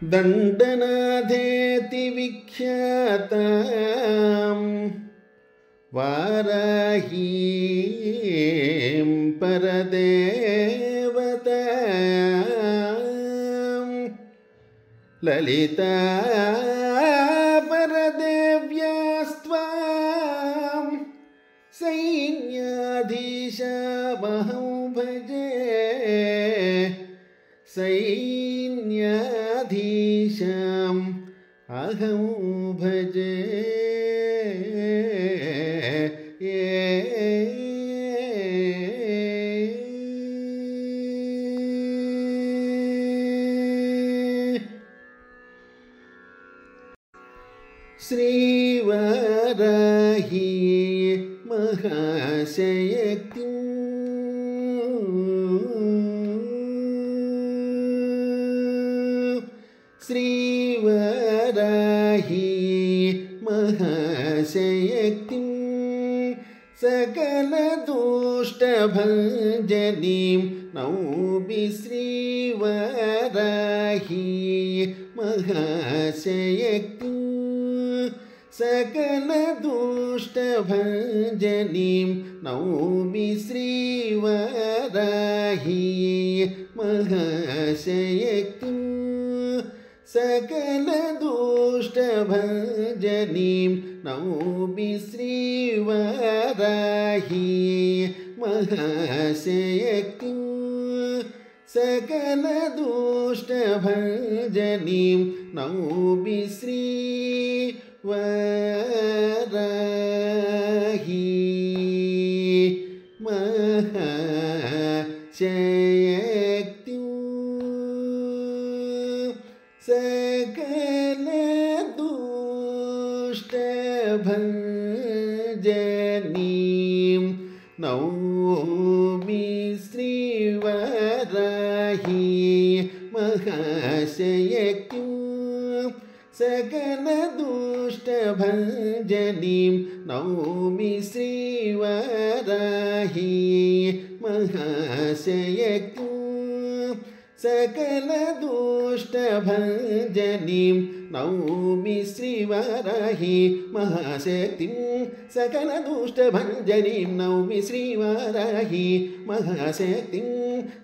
దండనాథేతి విఖ్యాతాం వారాహీం పరదేవతాం లలితా పరదేవ్యాస్త్వాం సైన్యాధీశామహం భజే సైన్యాధీశాం అహం భజే. శ్రీవారాహి మహాశయక్తి శ్రీవారాహి మహాశయక్తి సకలదుష్టభంజనీం నౌమి శ్రీవారాహి మహాశయక్తి సకలదుష్టభంజనీం నౌమి శ్రీవారాహి మహాశయక్తి సకలదుష్టభంజనీం నౌమి శ్రీవారాహి మహాశయక్తి సకలదుష్టభంజనీం నౌమి శ్రీవారాహి మహాశయక్తి సకలదుష్టభంజనీం నౌమి శ్రీవారాహి మహాశయక్తి సకలదుష్టభంజనీం నౌమి శ్రీవారాహి మహాశయక్తి సకలదుష్టభంజనీం నౌమి శ్రీవారాహి మహాశక్తిం సకలదుష్టభంజనీం నౌమి శ్రీవారాహి మహాశక్తిం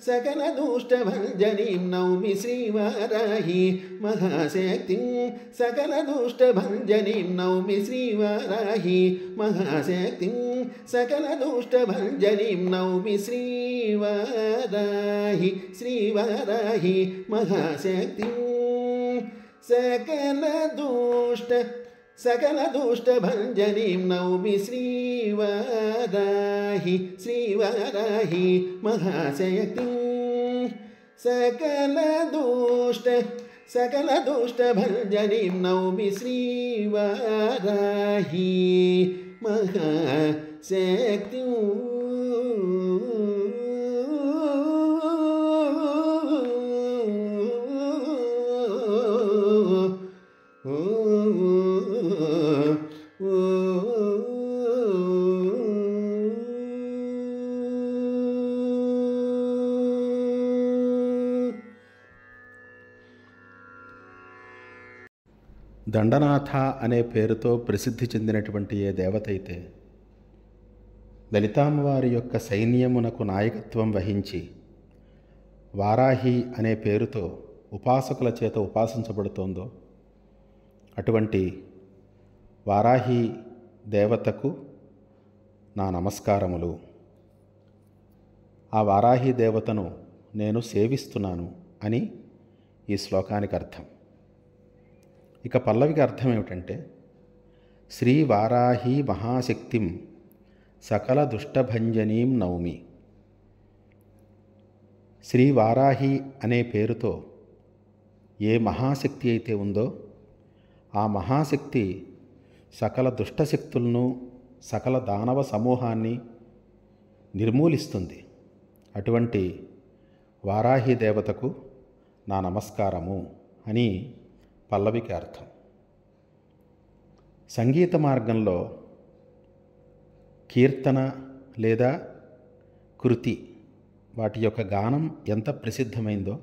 సకలదుష్టభంజనీం నౌమి శ్రీవారాహి మహాశక్తిం సకలదుష్టభంజనీం నౌమి శ్రీవారాహి మహాశక్తిం సకలదుష్టభంజనీం నౌమి శ్రీవారాహి శ్రీవారాహి మహాశక్తిం సకలదుష్టభంజనీం నౌమి శ్రీవారాహి శ్రీవారాహి మహాశక్తిం సకలదుష్టభంజనీం నౌమి శ్రీవారాహి మహాశక్తిం. దండనాథ అనే పేరుతో ప్రసిద్ధి చెందినటువంటి ఏ దేవత అయితే లలితామ్మవారి యొక్క సైన్యమునకు నాయకత్వం వహించి వారాహి అనే పేరుతో ఉపాసకుల చేత ఉపాసించబడుతోందో అటువంటి వారాహి దేవతకు నా నమస్కారములు. ఆ వారాహి దేవతను నేను సేవిస్తున్నాను అని ఈ శ్లోకానికి అర్థం. ఇక పల్లవికి అర్థం ఏమిటంటే, శ్రీ వారాహి మహాశక్తిం సకల దుష్టభంజనీం నౌమి. శ్రీ వారాహి అనే పేరుతో ఏ మహాశక్తి అయితే ఉందో ఆ మహాశక్తి సకల దుష్టశక్తులను సకల దానవ సమూహాన్ని నిర్మూలిస్తుంది. అటువంటి వారాహి దేవతకు నా నమస్కారము అని పల్లవికి అర్థం. సంగీత మార్గంలో కీర్తన లేదా కృతి వాటి యొక్క గానం ఎంత ప్రసిద్ధమైందో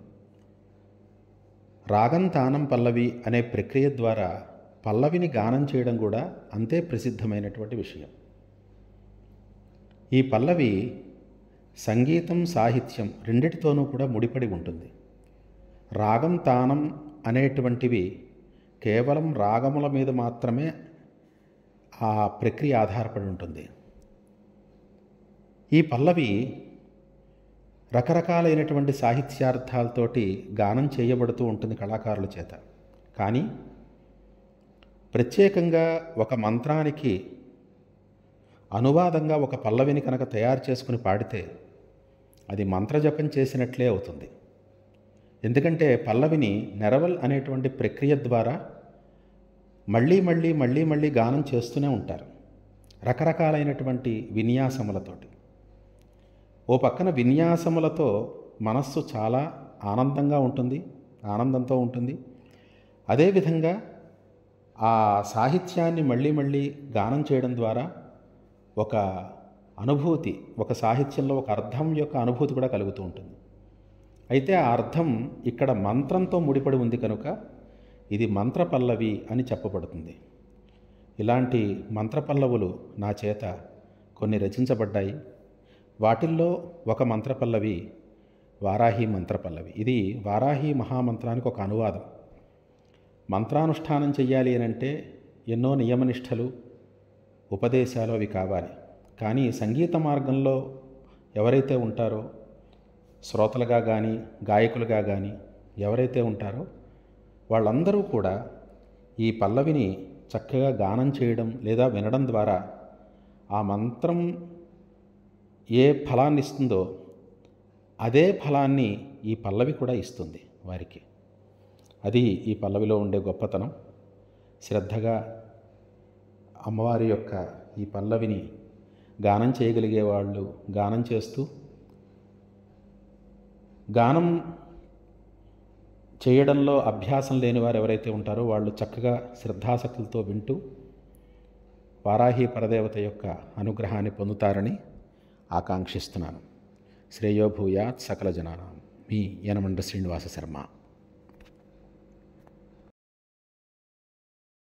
రాగం తానం పల్లవి అనే ప్రక్రియ ద్వారా పల్లవిని గానం చేయడం కూడా అంతే ప్రసిద్ధమైనటువంటి విషయం. ఈ పల్లవి సంగీతం సాహిత్యం రెండిటితోనూ కూడా ముడిపడి ఉంటుంది. రాగం తానం అనేటువంటివి కేవలం రాగముల మీద మాత్రమే ఆ ప్రక్రియ ఆధారపడి ఉంటుంది. ఈ పల్లవి రకరకాలైనటువంటి సాహిత్యార్థాలతోటి గానం చేయబడుతూ ఉంటుంది కళాకారుల చేత. కానీ ప్రత్యేకంగా ఒక మంత్రానికి అనువాదంగా ఒక పల్లవిని కనుక తయారు చేసుకుని పాడితే అది మంత్రజపం చేసినట్లే అవుతుంది. ఎందుకంటే పల్లవిని నెరవల్ అనేటువంటి ప్రక్రియ ద్వారా మళ్ళీ మళ్ళీ గానం చేస్తూనే ఉంటారు రకరకాలైనటువంటి విన్యాసములతోటి. ఓ పక్కన విన్యాసములతో మనస్సు చాలా ఆనందంతో ఉంటుంది. అదేవిధంగా ఆ సాహిత్యాన్ని మళ్ళీ గానం చేయడం ద్వారా ఒక అనుభూతి, ఒక సాహిత్యంలో ఒక అర్థం యొక్క అనుభూతి కూడా కలుగుతూ ఉంటుంది. అయితే ఆ అర్థం ఇక్కడ మంత్రంతో ముడిపడి ఉంది కనుక ఇది మంత్రపల్లవి అని చెప్పబడుతుంది. ఇలాంటి మంత్రపల్లవులు నా చేత కొన్ని రచించబడ్డాయి. వాటిల్లో ఒక మంత్రపల్లవి వారాహి మంత్రపల్లవి. ఇది వారాహి మహామంత్రానికి ఒక అనువాదం. మంత్రానుష్ఠానం చెయ్యాలి అనంటే ఎన్నో నియమనిష్టలు, ఉపదేశాలు అవి కావాలి. కానీ సంగీత మార్గంలో ఎవరైతే ఉంటారో, శ్రోతలుగా కానీ గాయకులుగా కానీ ఎవరైతే ఉంటారో వాళ్ళందరూ కూడా ఈ పల్లవిని చక్కగా గానం చేయడం లేదా వినడం ద్వారా ఆ మంత్రం ఏ ఫలాన్ని ఇస్తుందో అదే ఫలాన్ని ఈ పల్లవి కూడా ఇస్తుంది వారికి. అది ఈ పల్లవిలో ఉండే గొప్పతనం. శ్రద్ధగా అమ్మవారి యొక్క ఈ పల్లవిని గానం చేయగలిగే వాళ్ళు గానం చేస్తూ, గానం చేయడంలో అభ్యాసం లేని వారు ఎవరైతే ఉంటారో వాళ్ళు చక్కగా శ్రద్ధాసక్తులతో వింటూ వారాహి పరదేవత యొక్క అనుగ్రహాన్ని పొందుతారని ఆకాంక్షిస్తున్నాను. శ్రేయో భూయాత్ సకల జనానాం. మీ యనమండ శ్రీనివాస శర్మ.